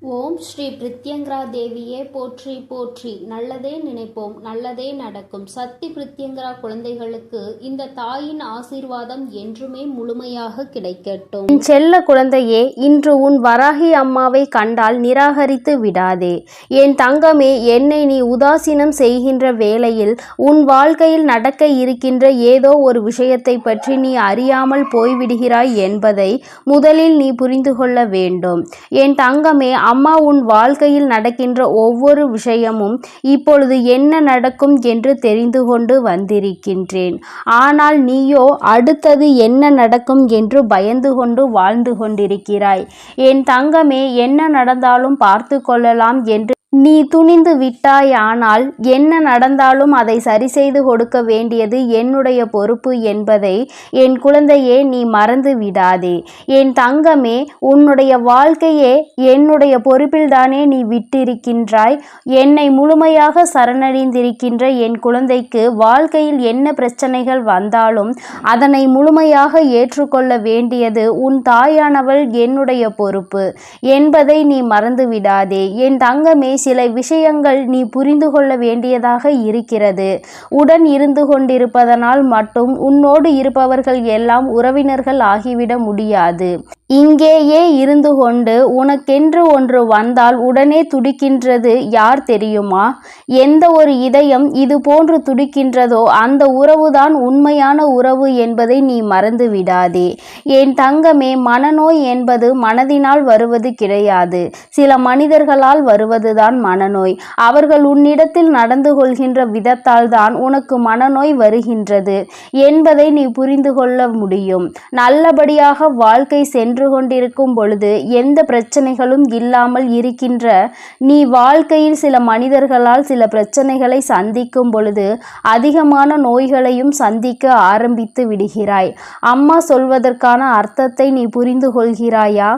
ஓம் ஸ்ரீ பிரித்யங்கரா தேவியே போற்றி போற்றி. நல்லதே நினைப்போம், நல்லதே நடக்கும். சக்தி பிரித்யங்கரா குழந்தைகளுக்கு இந்த தாயின் ஆசீர்வாதம் என்றுமே முழுமையாக கிடைக்கட்டும். என் செல்ல குழந்தையே, இன்று உன் வராகி அம்மாவை கண்டால் நிராகரித்து விடாதே. என் தங்கமே, என்னை நீ உதாசீனம் செய்கின்ற வேளையில் உன் வாழ்க்கையில் நடக்க இருக்கின்ற ஏதோ ஒரு விஷயத்தை பற்றி நீ அறியாமல் போய்விடுகிறாய் என்பதை முதலில் நீ புரிந்து கொள்ள வேண்டும். என் தங்கமே, அம்மா உன் வாழ்க்கையில் நடக்கின்ற ஒவ்வொரு விஷயமும் இப்பொழுது என்ன நடக்கும் என்று தெரிந்து கொண்டு வந்திருக்கின்றேன். ஆனால் நீயோ அடுத்தது என்ன நடக்கும் என்று பயந்து கொண்டு வாழ்ந்து கொண்டிருக்கிறாய். என் தங்கமே, என்ன நடந்தாலும் பார்த்து கொள்ளலாம் என்று நீ துணிந்து விட்டாய். ஆனால் என்ன நடந்தாலும் அதை சரி செய்து கொடுக்க வேண்டியது என்னுடைய பொறுப்பு என்பதை என் குழந்தையே நீ மறந்து விடாதே. என் தங்கமே, உன்னுடைய வாழ்க்கையே என்னுடைய பொறுப்பில்தானே நீ விட்டிருக்கின்றாய். என்னை முழுமையாக சரணடைந்திருக்கின்ற என் குழந்தைக்கு வாழ்க்கையில் என்ன பிரச்சனைகள் வந்தாலும் அதனை முழுமையாக ஏற்றுக்கொள்ள வேண்டியது உன் தாயானவள் என்னுடைய பொறுப்பு என்பதை நீ மறந்து விடாதே. என் தங்கமே, சில விஷயங்கள் நீ புரிந்து கொள்ள வேண்டியதாக இருக்கிறது. உடன் இருந்து கொண்டிருப்பதனால் மட்டும் உன்னோடு இருப்பவர்கள் எல்லாம் உறவினர்கள் ஆகிவிட முடியாது. இங்கேயே இருந்து கொண்டு உனக்கென்று ஒன்று வந்தால் உடனே துடிக்கின்றது யார் தெரியுமா? எந்த ஒரு இதயம் இது போன்று துடிக்கின்றதோ அந்த உறவுதான் உண்மையான உறவு என்பதை நீ மறந்து விடாதே. என் தங்கமே, மனநோய் என்பது மனதினால் வருவது கிடையாது, சில மனிதர்களால் வருவதுதான் மனநோய். அவர்கள் உன்னிடத்தில் நடந்து கொள்கின்ற விதத்தால் தான் உனக்கு மனநோய் வருகின்றது என்பதை நீ புரிந்து கொள்ள முடியும். நல்லபடியாக வாழ்க்கை சென்று கொண்டிருக்கும் பொழுது எந்த பிரச்சனைகளும் இல்லாமல் இருக்கின்ற நீ வாழ்க்கையில் சில மனிதர்களால் சில பிரச்சனைகளை சந்திக்கும் பொழுது அதிகமான நோய்களையும் சந்திக்க ஆரம்பித்து விடுகிறாய். அம்மா சொல்வதற்கான அர்த்தத்தை நீ புரிந்து கொள்கிறாயா?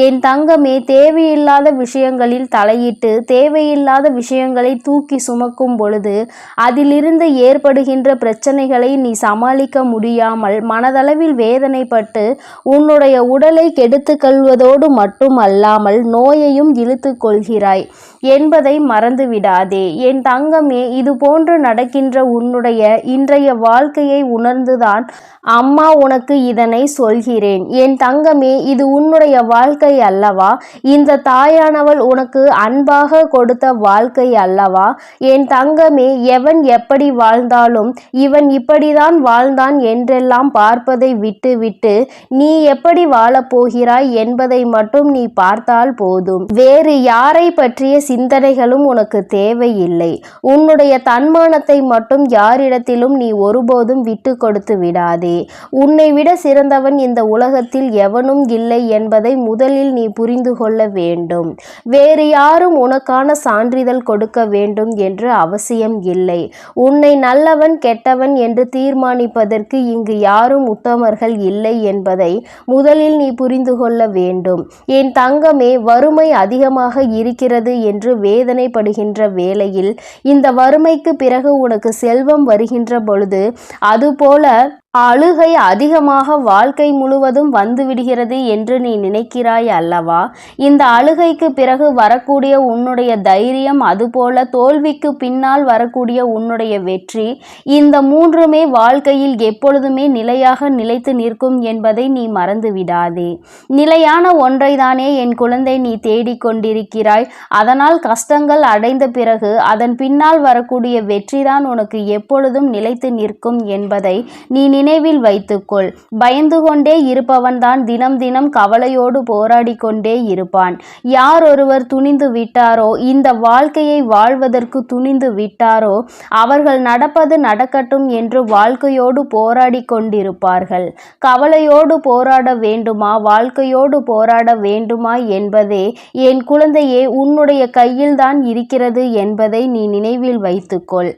என் தங்கமே, தேவையில்லாத விஷயங்களில் தலையிட்டு தேவையில்லாத விஷயங்களை தூக்கி சுமக்கும் பொழுது அதிலிருந்து ஏற்படுகின்ற பிரச்சனைகளை நீ சமாளிக்க முடியாமல் மனதளவில் வேதனைப்பட்டு உன்னுடைய உடலை கெடுத்து கொள்வதோடு மட்டுமல்லாமல் நோயையும் இழுத்து கொள்கிறாய் என்பதை மறந்து விடாதே. என் தங்கமே, இது போன்று நடக்கின்ற உன்னுடைய இன்றைய வாழ்க்கையை உணர்ந்துதான் அம்மா உனக்கு இதனை சொல்கிறேன். என் தங்கமே, இது உன்னுடைய வாழ்க்கை அல்லவா? இந்த தாயானவள் உனக்கு அன்பாக கொடுத்த வாழ்க்கை அல்லவா? என் தங்கமே, எவன் எப்படி வாழ்ந்தாலும் இவன் இப்படிதான் வாழ்ந்தான் என்றெல்லாம் பார்ப்பதை விட்டுவிட்டு நீ எப்படி வாழப்போகிறாய் என்பதை மட்டும் நீ பார்த்தால் போதும். வேறு யாரை பற்றிய சிந்தனைகளும் உனக்கு தேவையில்லை. உன்னுடைய தன்மானத்தை மட்டும் யாரிடத்திலும் நீ ஒருபோதும் விட்டு கொடுத்து விடாதே. உன்னை விட சிறந்தவன் இந்த உலகத்தில் எவனும் இல்லை என்பதை முதலில் நீ புரிந்து கொள்ள வேண்டும். வேறு யாரும் உனக்கான சான்றிதழ் கொடுக்க வேண்டும் என்று அவசியம் இல்லை. உன்னை நல்லவன் கெட்டவன் என்று தீர்மானிப்பதற்கு இங்கு யாரும் உத்தமர்கள் இல்லை என்பதை முதலில் நீ புரிந்து கொள்ள வேண்டும். என் தங்கமே, வறுமை அதிகமாக இருக்கிறது என்று வேதனைப்படுகின்ற வேளையில் இந்த வறுமைக்கு பிறகு உனக்கு செல்வம் வருகின்ற பொழுது அதுபோல அழுகை அதிகமாக வாழ்க்கை முழுவதும் வந்துவிடுகிறது என்று நீ நினைக்கிறாய் அல்லவா? இந்த அழுகைக்கு பிறகு வரக்கூடிய உன்னுடைய தைரியம், அதுபோல தோல்விக்கு பின்னால் வரக்கூடிய உன்னுடைய வெற்றி, இந்த மூன்றுமே வாழ்க்கையில் எப்பொழுதுமே நிலையாக நிலைத்து நிற்கும் என்பதை நீ மறந்து விடாதே. நிலையான ஒன்றை தானே என் குழந்தை நீ தேடிக்கொண்டிருக்கிறாய். அதனால் கஷ்டங்கள் அடைந்த பிறகு அதன் பின்னால் வரக்கூடிய வெற்றிதான் உனக்கு எப்பொழுதும் நிலைத்து நிற்கும் என்பதை நீ நினைவில் வைத்துக்கொள். பயந்து கொண்டே இருப்பவன் தான் தினம் தினம் கவலையோடு போராடி கொண்டே இருப்பான். யார் ஒருவர் துணிந்து விட்டாரோ, இந்த வாழ்க்கையை வாழ்வதற்கு துணிந்து விட்டாரோ, அவர்கள் நடப்பது நடக்கட்டும் என்று வாழ்க்கையோடு போராடி கொண்டிருப்பார்கள். கவலையோடு போராட வேண்டுமா, வாழ்க்கையோடு போராட வேண்டுமா என்பதே என் குழந்தையே உன்னுடைய கையில்தான் இருக்கிறது என்பதை நீ நினைவில் வைத்துக்கொள்.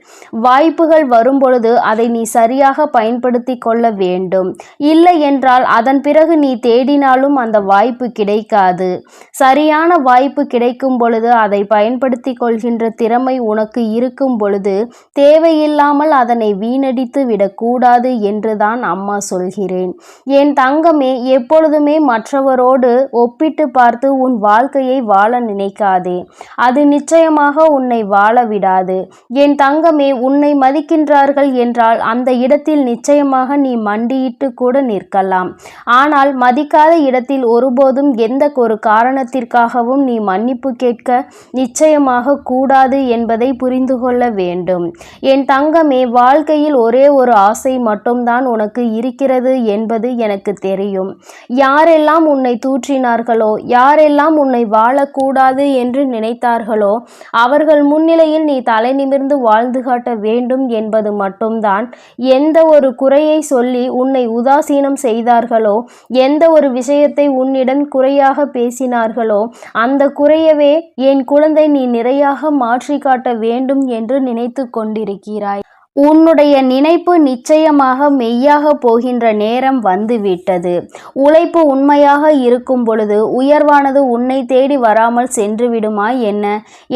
வாய்ப்புகள் வரும்பொழுது அதை நீ சரியாக பயன்படுத்தி பயன்படுத்தி கொள்ள வேண்டும். இல்லை என்றால் அதன் பிறகு நீ தேடினாலும் அந்த வாய்ப்பு கிடைக்காது. சரியான வாய்ப்பு கிடைக்கும் பொழுது அதை பயன்படுத்தி கொள்கின்ற திறமை உனக்கு இருக்கும் பொழுது தேவையில்லாமல் அதனை வீணடித்து விடக்கூடாது என்றுதான் அம்மா சொல்கிறேன். என் தங்கமே, எப்பொழுதுமே மற்றவரோடு ஒப்பிட்டு பார்த்து உன் வாழ்க்கையை வாழ நினைக்காதே. அது நிச்சயமாக உன்னை வாழ விடாது. என் தங்கமே, உன்னை மதிக்கின்றார்கள் என்றால் அந்த இடத்தில் நிச்சயமாக நீ மண்டியிட்டு கூட நிற்கலாம். ஆனால் மதிக்காத இடத்தில் ஒருபோதும் எந்த ஒரு காரணத்திற்காகவும் நீ மன்னிப்பு கேட்க நிச்சயமாக கூடாது என்பதை புரிந்து கொள்ள வேண்டும். என் தங்கமே, வாழ்க்கையில் ஒரே ஒரு ஆசை மட்டும்தான் உனக்கு இருக்கிறது என்பது எனக்கு தெரியும். யாரெல்லாம் உன்னை தூற்றினார்களோ, யாரெல்லாம் உன்னை வாழக்கூடாது என்று நினைத்தார்களோ அவர்கள் முன்னிலையில் நீ தலை நிமிர்ந்து வாழ்ந்து காட்ட வேண்டும் என்பது மட்டும்தான். எந்த ஒரு குறையை சொல்லி உன்னை உதாசீனம் செய்தார்களோ, எந்த ஒரு விஷயத்தை உன்னிடம் குறையாக பேசினார்களோ அந்த குறையவே என் குழந்தை நீ நிறையாக மாற்றி காட்ட வேண்டும் என்று நினைத்து கொண்டிருக்கிறாய். உன்னுடைய நினைப்பு நிச்சயமாக மெய்யாக போகின்ற நேரம் வந்துவிட்டது. உழைப்பு உண்மையாக இருக்கும் பொழுது உயர்வானது உன்னை தேடி வராமல் சென்று விடுமா என்ன?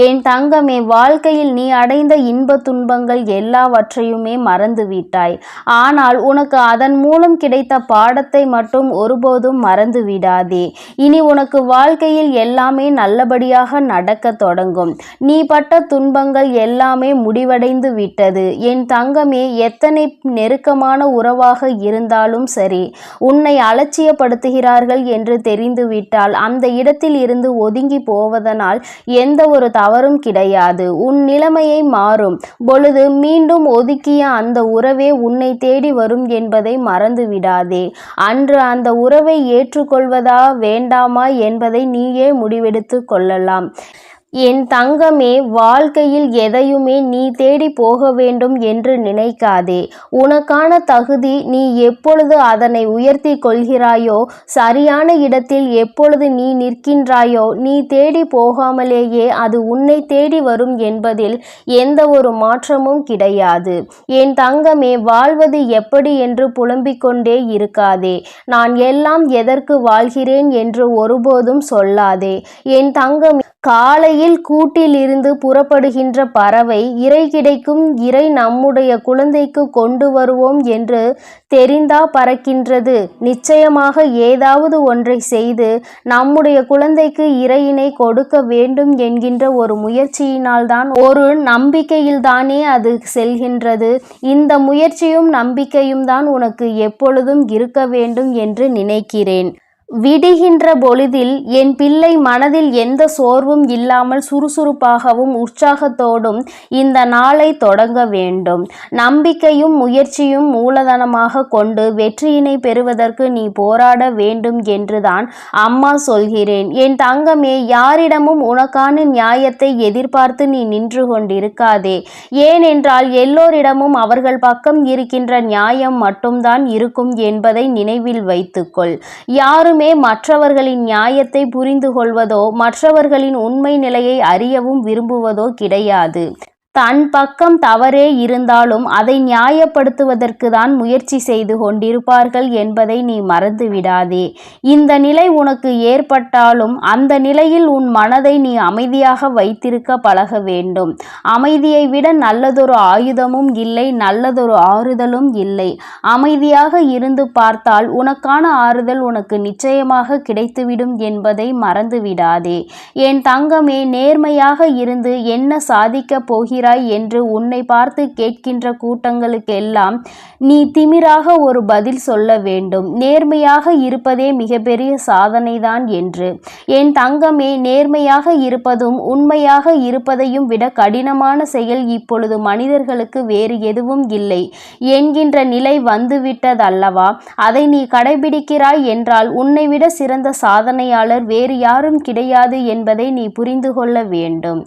என் தங்கமே, வாழ்க்கையில் நீ அடைந்த இன்ப துன்பங்கள் எல்லாவற்றையுமே மறந்துவிட்டாய். ஆனால் உனக்கு அதன் மூலம் கிடைத்த பாடத்தை மட்டும் ஒருபோதும் மறந்து விடாதே. இனி உனக்கு வாழ்க்கையில் எல்லாமே நல்லபடியாக நடக்க தொடங்கும். நீ பட்ட துன்பங்கள் எல்லாமே முடிவடைந்து விட்டது. என் தங்கமே, எத்தனை நெருக்கமான உறவாக இருந்தாலும் சரி, உன்னை அலட்சியப்படுத்துகிறார்கள் என்று தெரிந்துவிட்டால் அந்த இடத்தில் இருந்து ஒதுங்கி போவதனால் எந்த ஒரு தவறும் கிடையாது. உன் நிலைமையை மாறும் பொழுது மீண்டும் ஒதுக்கிய அந்த உறவே உன்னை தேடி வரும் என்பதை மறந்து விடாதே. அன்று அந்த உறவை ஏற்றுக்கொள்வதா வேண்டாமா என்பதை நீயே முடிவெடுத்து கொள்ளலாம். என் தங்கமே, வாழ்க்கையில் எதையுமே நீ தேடி போக வேண்டும் என்று நினைக்காதே. உனக்கான தகுதி நீ எப்பொழுது அதனை உயர்த்தி கொள்கிறாயோ, சரியான இடத்தில் எப்பொழுது நீ நிற்கின்றாயோ, நீ தேடி போகாமலேயே அது உன்னை தேடி வரும் என்பதில் எந்த ஒரு மாற்றமும் கிடையாது. என் தங்கமே, வாழ்வது எப்படி என்று புலம்பிக் கொண்டே இருக்காதே. நான் எல்லாம் எதற்கு வாழ்கிறேன் என்று ஒருபோதும் சொல்லாதே. என் தங்கமே, காலையில் கூட்டிலிருந்து புறப்படுகின்ற பறவை இரை கிடைக்கும், இரை நம்முடைய குழந்தைக்கு கொண்டு வருவோம் என்று தெரிந்தா பறக்கின்றது. நிச்சயமாக ஏதாவது ஒன்றை செய்து நம்முடைய குழந்தைக்கு இரையினை கொடுக்க வேண்டும் என்கின்ற ஒரு முயற்சியினால்தான், ஒரு நம்பிக்கையில்தானே அது செல்கின்றது. இந்த முயற்சியும் நம்பிக்கையும் தான் உனக்கு எப்பொழுதும் இருக்க வேண்டும் என்று நினைக்கிறேன். விடுகின்ற பொழுதில் என் பிள்ளை மனதில் எந்த சோர்வும் இல்லாமல் சுறுசுறுப்பாகவும் உற்சாகத்தோடும் இந்த நாளை தொடங்க வேண்டும். நம்பிக்கையும் முயற்சியும் மூலதனமாக கொண்டு வெற்றியினை பெறுவதற்கு நீ போராட வேண்டும் என்றுதான் அம்மா சொல்கிறேன். என் தங்கமே, யாரிடமும் உனக்கான நியாயத்தை எதிர்பார்த்து நீ நின்று கொண்டிருக்காதே. ஏனென்றால் எல்லோரிடமும் அவர்கள் பக்கம் இருக்கின்ற நியாயம் மட்டும்தான் இருக்கும் என்பதை நினைவில் வைத்துக்கொள். யாரும் மற்றவர்களின் நியாயத்தை புரிந்து கொள்வதோ மற்றவர்களின் உண்மை நிலையை அறியவும் விரும்புவதோ கிடையாது. தன் பக்கம் தவறே இருந்தாலும் அதை நியாயப்படுத்துவதற்கு தான் முயற்சி செய்து கொண்டிருப்பார்கள் என்பதை நீ மறந்து விடாதே. இந்த நிலை உனக்கு ஏற்பட்டாலும் அந்த நிலையில் உன் மனதை நீ அமைதியாக வைத்திருக்க பழக வேண்டும். அமைதியை விட நல்லதொரு ஆயுதமும் இல்லை, நல்லதொரு ஆறுதலும் இல்லை. அமைதியாக இருந்து பார்த்தால் உனக்கான ஆறுதல் உனக்கு நிச்சயமாக கிடைத்துவிடும் என்பதை மறந்து விடாதே. என் தங்கமே, நேர்மையாக இருந்து என்ன சாதிக்கப் போகிறாய் என்று உன்னை பார்த்து கேட்கின்ற கூட்டங்களுக்கெல்லாம் நீ திமிராக ஒரு பதில் சொல்ல வேண்டும். நேர்மையாக இருப்பதே மிகப்பெரிய சாதனைதான் என்று. என் தங்கமே, நேர்மையாக இருப்பதும் உண்மையாக இருப்பதையும் விட கடினமான செயல் இப்பொழுது மனிதர்களுக்கு வேறு எதுவும் இல்லை என்கின்ற நிலை வந்துவிட்டதல்லவா? அதை நீ கடைபிடிக்கிறாய் என்றால் உன்னை விட சிறந்த சாதனையாளர் வேறு யாரும் கிடையாது என்பதை நீ புரிந்து கொள்ள வேண்டும்.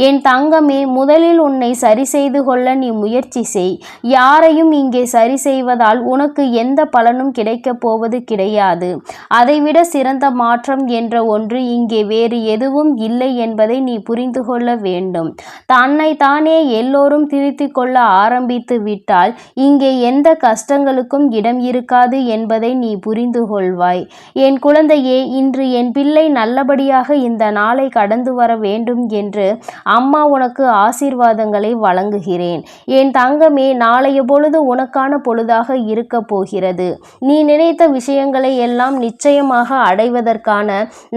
என் தங்கமே, முதலில் உன்னை சரி செய்து கொள்ள நீ முயற்சி செய். யாரையும் இங்கே சரி செய்வதால் உனக்கு எந்த பலனும் கிடைக்கப் போவது கிடையாது. அதைவிட சிறந்த மாற்றம் என்ற ஒன்று இங்கே வேறு எதுவும் இல்லை என்பதை நீ புரிந்து கொள்ள வேண்டும். தன்னைத்தானே எல்லோரும் திருத்திக் கொள்ள ஆரம்பித்து விட்டால் இங்கே எந்த கஷ்டங்களுக்கும் இடம் இருக்காது என்பதை நீ புரிந்து கொள்வாய். என் குழந்தையே, இன்று என் பிள்ளை நல்லபடியாக இந்த நாளை கடந்து வர வேண்டும் என்று அம்மா உனக்கு ஆசீர்வாதங்களை வழங்குகிறேன். என் தங்கமே, நாளைய பொழுது உனக்கான பொழுதாக இருக்க போகிறது. நீ நினைத்த விஷயங்களை எல்லாம் நிச்சயமாக அடைவதற்கான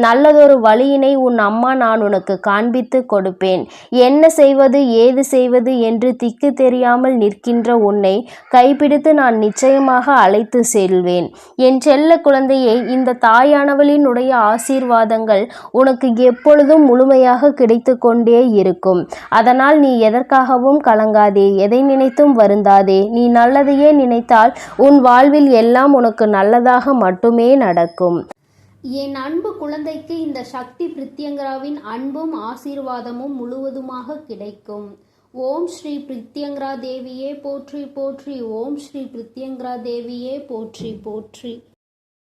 நல்லதொரு வழியினை உன் அம்மா நான் உனக்கு காண்பித்து கொடுப்பேன். என்ன செய்வது ஏது செய்வது என்று திக்கு தெரியாமல் நிற்கின்ற உன்னை கைப்பிடித்து நான் நிச்சயமாக அழைத்து செல்வேன். என் செல்ல குழந்தையே, இந்த தாயானவளினுடைய ஆசீர்வாதங்கள் உனக்கு எப்பொழுதும் முழுமையாக கிடைத்து கொண்டே இருக்கும். அதனால் நீ எதற்காகவும் கலங்காதே, எதை நினைத்தும் வருந்தாதே. நீ நல்லதையே நினைத்தால் உன் வாழ்வில் எல்லாம் உனக்கு நல்லதாக மட்டுமே நடக்கும். என் அன்பு குழந்தைக்கு இந்த சக்தி பிரித்யங்கராவின் அன்பும் ஆசீர்வாதமும் முழுவதுமாக கிடைக்கும். ஓம் ஸ்ரீ பிரித்யங்கரா தேவியே போற்றி போற்றி. ஓம் ஸ்ரீ பிரித்யங்கரா தேவியே போற்றி போற்றி.